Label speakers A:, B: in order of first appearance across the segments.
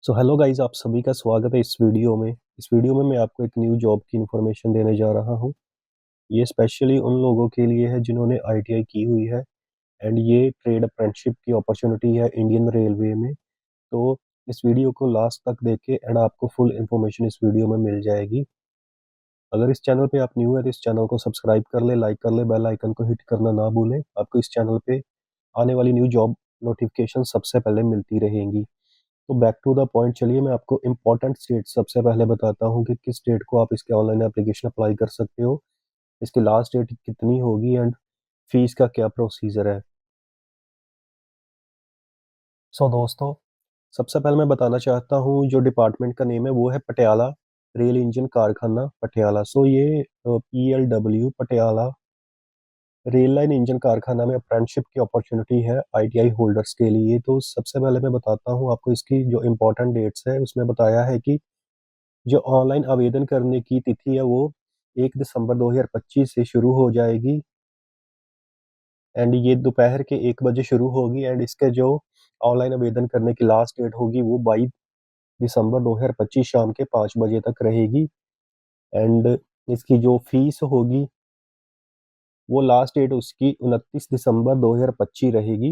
A: Hello guys, आप सभी का स्वागत है इस वीडियो में मैं आपको एक न्यू जॉब की इन्फॉर्मेशन देने जा रहा हूँ। ये स्पेशली उन लोगों के लिए है जिन्होंने आईटीआई की हुई है एंड ये ट्रेड अप्रेंटिसशिप की अपॉर्चुनिटी है इंडियन रेलवे में। तो इस वीडियो को लास्ट तक देखें एंड आपको फुल इन्फॉर्मेशन इस वीडियो में मिल जाएगी। अगर इस चैनल पे आप न्यू है तो इस चैनल को सब्सक्राइब कर ले, लाइक कर ले, बेल आइकन को हिट करना ना भूलें। आपको इस चैनल पे आने वाली न्यू जॉब नोटिफिकेशन सबसे पहले मिलती रहेंगी। तो बैक टू द पॉइंट, चलिए मैं आपको इम्पोर्टेंट स्टेट सबसे पहले बताता हूँ कि किस स्टेट को आप इसके ऑनलाइन एप्लीकेशन अप्लाई कर सकते हो, इसकी लास्ट डेट कितनी होगी एंड फीस का क्या प्रोसीजर है। दोस्तों, सबसे पहले मैं बताना चाहता हूँ जो डिपार्टमेंट का नेम है वो है पटियाला रेल इंजन कारखाना पटियाला। ये PLW Patiala rail line engine कारखाना में अप्रेंटिसशिप की अपॉर्चुनिटी है आईटीआई होल्डर्स के लिए। तो सबसे पहले मैं बताता हूँ आपको इसकी जो इम्पोर्टेंट डेट्स है। उसमें बताया है कि जो ऑनलाइन आवेदन करने की तिथि है वो 1 दिसंबर 2025 से शुरू हो जाएगी एंड ये दोपहर के 1 बजे शुरू होगी एंड इसके जो ऑनलाइन आवेदन करने की लास्ट डेट होगी वो 22 दिसंबर 2025 शाम के 5 बजे तक रहेगी एंड इसकी जो फीस होगी वो लास्ट डेट उसकी 29 दिसंबर 2025 रहेगी।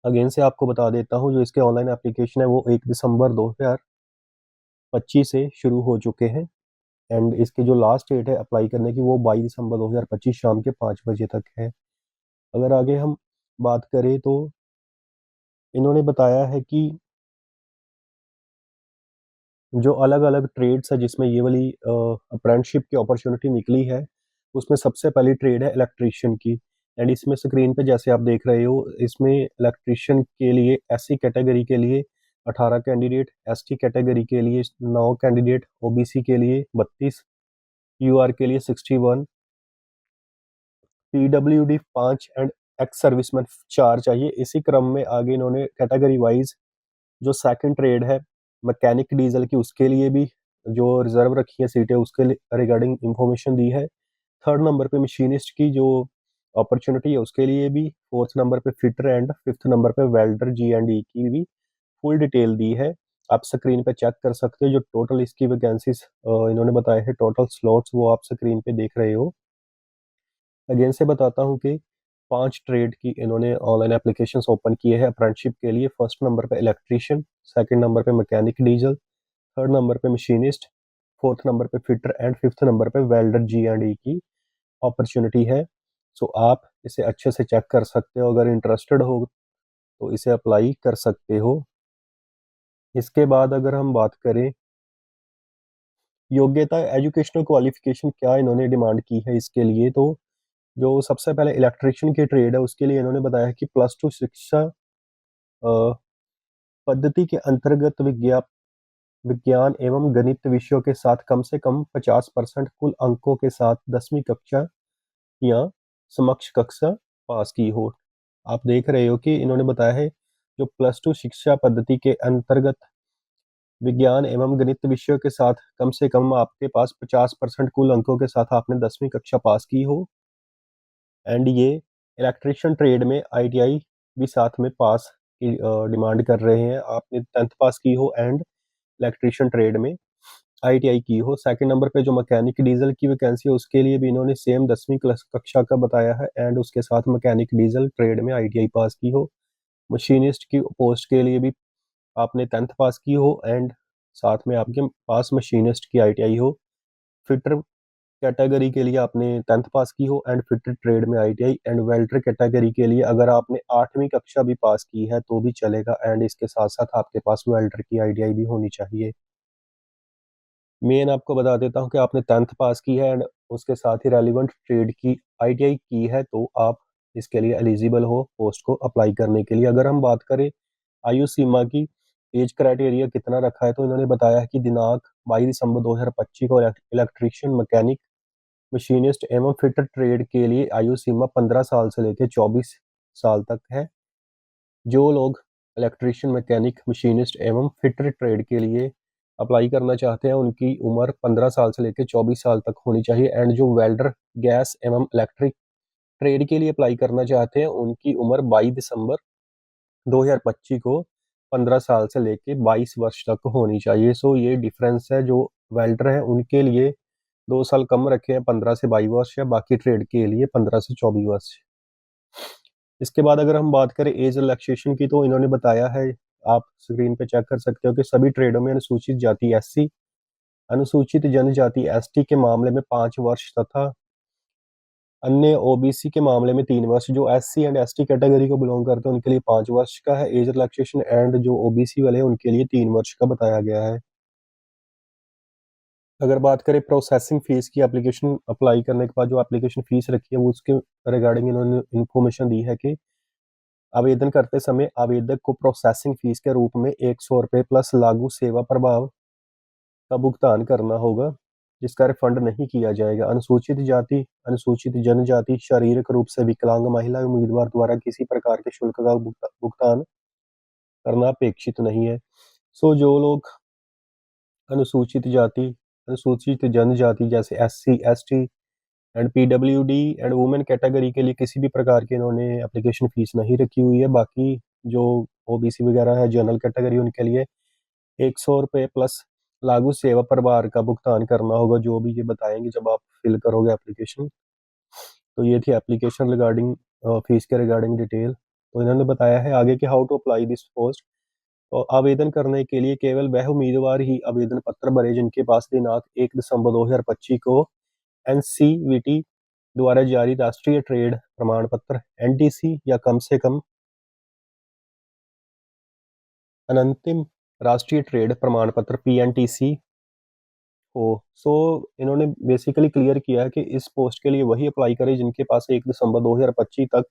A: अगेन से आपको बता देता हूँ जो इसके ऑनलाइन एप्लीकेशन है वो 1 दिसंबर 2025 से शुरू हो चुके हैं एंड इसकी जो लास्ट डेट है अप्लाई करने की वो 22 दिसंबर 2025 शाम के 5 बजे तक है। अगर आगे हम बात करें तो इन्होंने बताया है कि जो अलग अलग ट्रेड्स है जिसमें ये वाली अप्रेंटिसशिप की अपॉर्चुनिटी निकली है उसमें सबसे पहली ट्रेड है इलेक्ट्रीशियन की एंड इसमें स्क्रीन पे जैसे आप देख रहे हो इसमें इलेक्ट्रीशियन के लिए एससी कैटेगरी के लिए 18 कैंडिडेट, एसटी कैटेगरी के लिए 9 कैंडिडेट, ओबीसी के लिए 32, यूआर के लिए 61, पीडब्ल्यूडी 5 एंड एक्स सर्विसमैन 4 चाहिए। इसी क्रम में आगे इन्होंने कैटेगरी वाइज जो सेकंड ट्रेड है मैकेनिक डीजल की उसके लिए भी जो रिजर्व रखी है सीटें उसके रिगार्डिंग इंफॉर्मेशन दी है। थर्ड नंबर पे मशीनिस्ट की जो अपॉर्चुनिटी है उसके लिए भी, फोर्थ नंबर पे फिटर एंड फिफ्थ नंबर पे वेल्डर G&E की भी फुल डिटेल दी है। आप स्क्रीन पे चेक कर सकते हो जो टोटल इसकी वैकेंसीज इन्होंने बताए हैं, टोटल स्लॉट्स वो आप स्क्रीन पे देख रहे हो। अगेन से बताता हूँ कि 5 ट्रेड की इन्होंने ऑनलाइन एप्लीकेशन ओपन किए हैं अप्रेंटिसशिप के लिए। फर्स्ट नंबर पे इलेक्ट्रीशियन, सेकंड नंबर पे मैकेनिक डीजल, थर्ड नंबर पे मशीनिस्ट, फोर्थ नंबर पे फिटर एंड फिफ्थ नंबर पे वेल्डर G&E की अपॉर्चुनिटी है। आप इसे अच्छे से चेक कर सकते हो, अगर इंटरेस्टेड हो तो इसे अप्लाई कर सकते हो। इसके बाद अगर हम बात करें योग्यता, एजुकेशनल क्वालिफिकेशन क्या इन्होंने डिमांड की है इसके लिए, तो जो सबसे पहले इलेक्ट्रिशियन की ट्रेड है उसके लिए इन्होंने बताया कि +2 शिक्षा पद्धति के अंतर्गत विज्ञान एवं गणित विषयों के साथ कम से कम 50% कुल अंकों के साथ 10वीं कक्षा या समकक्ष कक्षा पास की हो। आप देख रहे हो कि इन्होंने बताया है जो +2 शिक्षा पद्धति के अंतर्गत विज्ञान एवं गणित विषयों के साथ कम से कम आपके पास 50% कुल अंकों के साथ आपने 10वीं कक्षा पास की हो एंड ये इलेक्ट्रिशियन ट्रेड में आईटीआई भी साथ में पास की डिमांड कर रहे हैं। आपने 10th पास की हो एंड इलेक्ट्रिशियन ट्रेड में आईटीआई की हो। सेकंड नंबर पे जो मैकेनिक डीजल की वैकेंसी है उसके लिए भी इन्होंने सेम 10वीं कक्षा का बताया है एंड उसके साथ मैकेनिक डीजल ट्रेड में आईटीआई पास की हो। मशीनिस्ट की पोस्ट के लिए भी आपने 10th पास की हो एंड साथ में आपके पास मशीनिस्ट की आईटीआई हो। फिटर कैटेगरी के लिए आपने 10th पास की हो एंड फिटर ट्रेड में आईटीआई एंड वेल्डर कैटेगरी के लिए अगर आपने 8वीं कक्षा भी पास की है तो भी चलेगा एंड इसके साथ साथ आपके पास वेल्डर की आईटीआई भी होनी चाहिए। मेन आपको बता देता हूँ कि आपने 10th पास की है एंड उसके साथ ही रेलिवेंट ट्रेड की आईटीआई की है तो आप इसके लिए एलिजिबल हो पोस्ट को अप्लाई करने के लिए। अगर हम बात करें आयु सीमा की, एज क्राइटेरिया कितना रखा है, तो इन्होंने बताया है कि दिनांक 22 दिसंबर 2025 को इलेक्ट्रीशियन, मैकेनिक, मशीनिस्ट एवं फिटर ट्रेड के लिए आयु सीमा 15 साल से लेकर 24 साल तक है। जो लोग इलेक्ट्रीशियन, मैकेनिक, मशीनिस्ट एवं फिटर ट्रेड के लिए अप्लाई करना चाहते हैं उनकी उम्र 15 साल से लेकर 24 साल तक होनी चाहिए एंड जो वेल्डर, गैस एवं इलेक्ट्रिक ट्रेड के लिए अप्लाई करना चाहते हैं उनकी उम्र 22 दिसंबर 2025 को 15 साल से लेके 22 वर्ष तक होनी चाहिए। सो ये डिफरेंस है, जो वेल्डर है उनके लिए 2 साल कम रखे हैं, 15 से 22 वर्ष, या बाकी ट्रेड के लिए 15 से 24 वर्ष। इसके बाद अगर हम बात करें एज रिलैक्सेशन की, तो इन्होंने बताया है, आप स्क्रीन पे चेक कर सकते हो कि सभी ट्रेडों में अनुसूचित जाति एससी, अनुसूचित जनजाति एसटी के मामले में 5 वर्ष तथा अन्य ओबीसी के मामले में 3 वर्ष। जो एससी एंड एसटी कैटेगरी को बिलोंग करते हैं उनके लिए 5 वर्ष का है एज रिलैक्सेशन, एंड जो ओबीसी वाले हैं उनके लिए 3 वर्ष का बताया गया है। अगर बात करें प्रोसेसिंग फीस की, एप्लीकेशन अप्लाई करने के बाद जो एप्लीकेशन फीस रखी है वो उसके रिगार्डिंग इन्होंने इन्फॉर्मेशन दी है कि आवेदन करते समय आवेदक को प्रोसेसिंग फीस के रूप में 100 रुपये प्लस लागू सेवा प्रभाव का भुगतान करना होगा, जिसका रिफंड नहीं किया जाएगा। अनुसूचित जाति, अनुसूचित जनजाति, शारीरिक रूप से विकलांग महिला उम्मीदवार द्वारा किसी प्रकार के शुल्क का भुगतान करना अपेक्षित नहीं है। सो जो लोग अनुसूचित जाति, अनुसूचित जनजाति जैसे SC, ST and PWD and women category के लिए किसी भी प्रकार की इन्होंने एप्लीकेशन फीस नहीं रखी हुई है। बाकी जो ओबीसी वगैरह है, जनरल कैटेगरी, उनके लिए 100 रुपये प्लस लागू सेवा प्रभार का भुगतान करना होगा, जो भी ये बताएंगे जब आप फिल करोगे एप्लीकेशन। तो ये थी एप्लीकेशन रिगार्डिंग फीस के रिगार्डिंग डिटेल। तो इन्होंने बताया है आगे कि how to apply this post. तो आवेदन करने के लिए केवल वह उम्मीदवार ही आवेदन पत्र भरे जिनके पास दिनांक 1 दिसंबर 2025 को एनसीवीटी द्वारा जारी राष्ट्रीय ट्रेड प्रमाण पत्र एनटीसी या कम से कम अनंतिम राष्ट्रीय ट्रेड प्रमाण पत्र पीएनटीसी हो। सो इन्होंने बेसिकली क्लियर किया है कि इस पोस्ट के लिए वही अप्लाई करें जिनके पास 1 दिसंबर 2025 तक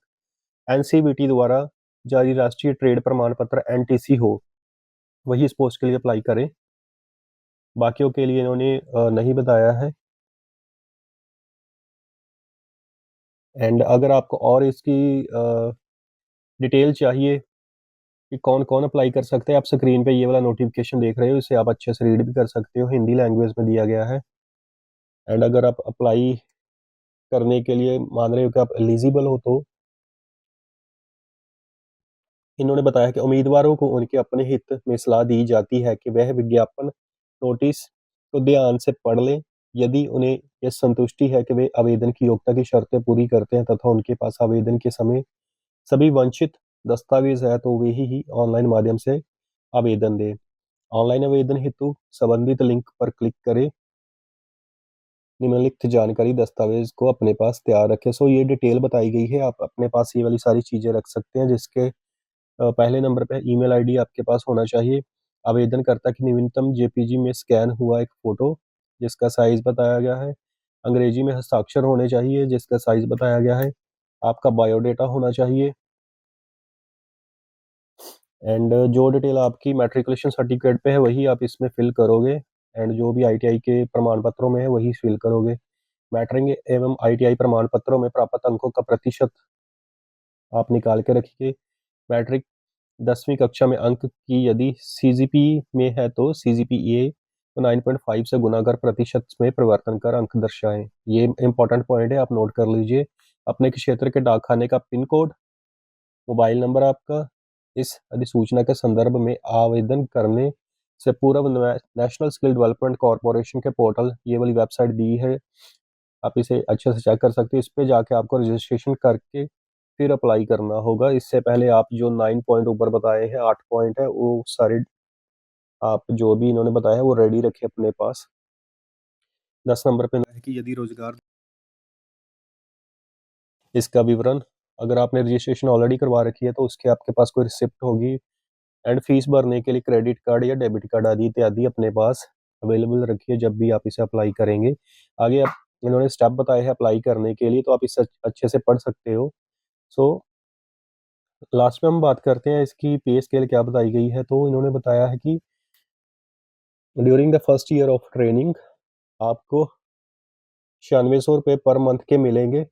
A: एनसीवीटी द्वारा जारी राष्ट्रीय ट्रेड प्रमाण पत्र एनटीसी हो, वही इस पोस्ट के लिए अप्लाई करें। बाकियों के लिए इन्होंने नहीं बताया है। एंड अगर आपको और इसकी डिटेल चाहिए कि कौन कौन अप्लाई कर सकते हैं, आप स्क्रीन पे ये वाला नोटिफिकेशन देख रहे हो, इसे आप अच्छे से रीड भी कर सकते हो, हिंदी लैंग्वेज में दिया गया है। एंड अगर आप अप्लाई करने के लिए मान रहे हो कि आप एलिजिबल हो, तो इन्होंने बताया कि उम्मीदवारों को उनके अपने हित में सलाह दी जाती है कि वह विज्ञापन नोटिस को ध्यान से पढ़ लें। यदि उन्हें यह संतुष्टि है कि वे आवेदन की योग्यता की शर्तें पूरी करते हैं तथा उनके पास आवेदन के समय सभी वांछित दस्तावेज है, तो वे ही ऑनलाइन माध्यम से आवेदन दें। ऑनलाइन आवेदन हेतु संबंधित लिंक पर क्लिक करें, निम्नलिखित जानकारी दस्तावेज को अपने पास तैयार रखें। सो ये डिटेल बताई गई है, आप अपने पास ये वाली सारी चीज़ें रख सकते हैं, जिसके पहले नंबर पे ईमेल आईडी आपके पास होना चाहिए। आवेदनकर्ता की न्यूनतम जेपीजी में स्कैन हुआ एक फ़ोटो जिसका साइज़ बताया गया है। अंग्रेजी में हस्ताक्षर होने चाहिए जिसका साइज़ बताया गया है। आपका बायोडाटा होना चाहिए। एंड जो डिटेल आपकी मैट्रिकुलेशन सर्टिफिकेट पे है वही आप इसमें फिल करोगे, एंड जो भी आईटीआई के प्रमाण पत्रों में है वही फिल करोगे। मैट्रिक एवं आईटीआई प्रमाण पत्रों में प्राप्त अंकों का प्रतिशत आप निकाल के रखिए। मैट्रिक 10वीं कक्षा में अंक की यदि सीजीपी में है तो सीजीपीए को 9.5 से गुना कर प्रतिशत में परिवर्तन कर अंक दर्शाएं। ये इंपॉर्टेंट पॉइंट है, आप नोट कर लीजिए। अपने क्षेत्र के डाकखाने का पिन कोड, मोबाइल नंबर आपका, इस अधिसूचना के संदर्भ में आवेदन करने से पूर्व नेशनल स्किल डेवलपमेंट कॉरपोरेशन के पोर्टल, ये वाली वेबसाइट दी है, आप इसे अच्छे से चेक कर सकते हो। इस पे जाके आपको रजिस्ट्रेशन करके फिर अप्लाई करना होगा। इससे पहले आप जो 9 पॉइंट ऊपर बताए हैं, 8 पॉइंट है, वो सारे आप जो भी इन्होंने बताया है वो रेडी रखें अपने पास। 10 नंबर पे है कि यदि रोजगार, इसका विवरण, अगर आपने रजिस्ट्रेशन ऑलरेडी करवा रखी है तो उसके आपके पास कोई रिसिप्ट होगी। एंड फीस भरने के लिए क्रेडिट कार्ड या डेबिट कार्ड आदि इत्यादि अपने पास अवेलेबल रखिए जब भी आप इसे अप्लाई करेंगे। आगे आप इन्होंने स्टेप बताए हैं अप्लाई करने के लिए, तो आप इसे अच्छे से पढ़ सकते हो। सो लास्ट में हम बात करते हैं इसकी पे स्केल क्या बताई गई है। तो इन्होंने बताया है कि during the first year of training आपको 9600 रुपये पर मंथ के मिलेंगे।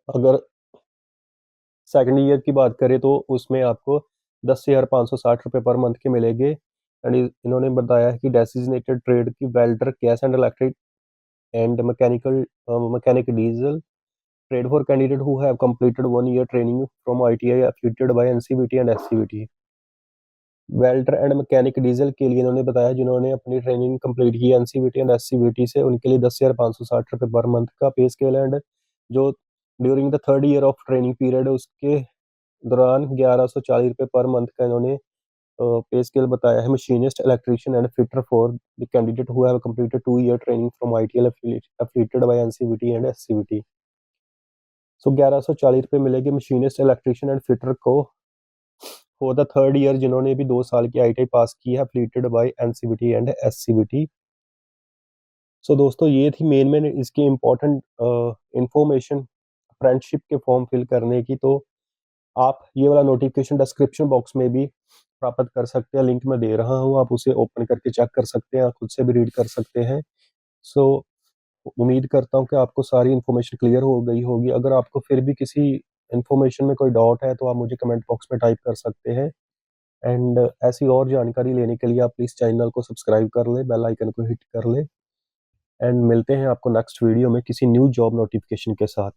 A: अगर सेकंड ईयर की बात करें तो उसमें आपको 10,560 रुपये पर मंथ के मिलेंगे। एंड इन्होंने बताया है कि डेसिग्नेटेड ट्रेड की welder, gas and electric and mechanic diesel Trade for candidate who have completed 1 year training from ITI affiliated by NCVT and SCVT. Welder and mechanic diesel के लिए इन्होंने बताया जिन्होंने अपनी ट्रेनिंग कंप्लीट की एनसीवीटी एंड एससीवीटी से, उनके लिए 10,560 रुपये पर मंथ का पे स्केल, एंड जो during the 3rd year of training period उसके दौरान 1,140 रुपये पर मंथ का इन्होंने पे स्केल बताया है। Machinist, electrician and fitter for the candidate who have completed 2 year training from ITL affiliated by NCVT and SCVT. So 1,140 रुपये मिलेगी मशीनिस्ट, इलेक्ट्रीशियन एंड फिटर को फॉर द 3rd year जिन्होंने भी 2 साल की आईटीआई पास की है affiliated by NCVT and SCVT. So दोस्तों ये थी मेन इसकी इम्पोर्टेंट इंफॉर्मेशन फ्रेंडशिप के फॉर्म फिल करने की। तो आप ये वाला नोटिफिकेशन डिस्क्रिप्शन बॉक्स में भी प्राप्त कर सकते हैं, लिंक मैं दे रहा हूँ, आप उसे ओपन करके चेक कर सकते हैं, खुद से भी रीड कर सकते हैं। सो उम्मीद करता हूँ कि आपको सारी इन्फॉर्मेशन क्लियर हो गई होगी। अगर आपको फिर भी किसी इन्फॉर्मेशन में कोई डाउट है तो आप मुझे कमेंट बॉक्स में टाइप कर सकते हैं। एंड ऐसी और जानकारी लेने के लिए आप प्लीज़ चैनल को सब्सक्राइब कर लें, बेल आइकन को हिट कर लें, एंड मिलते हैं आपको नेक्स्ट वीडियो में किसी न्यू जॉब नोटिफिकेशन के साथ।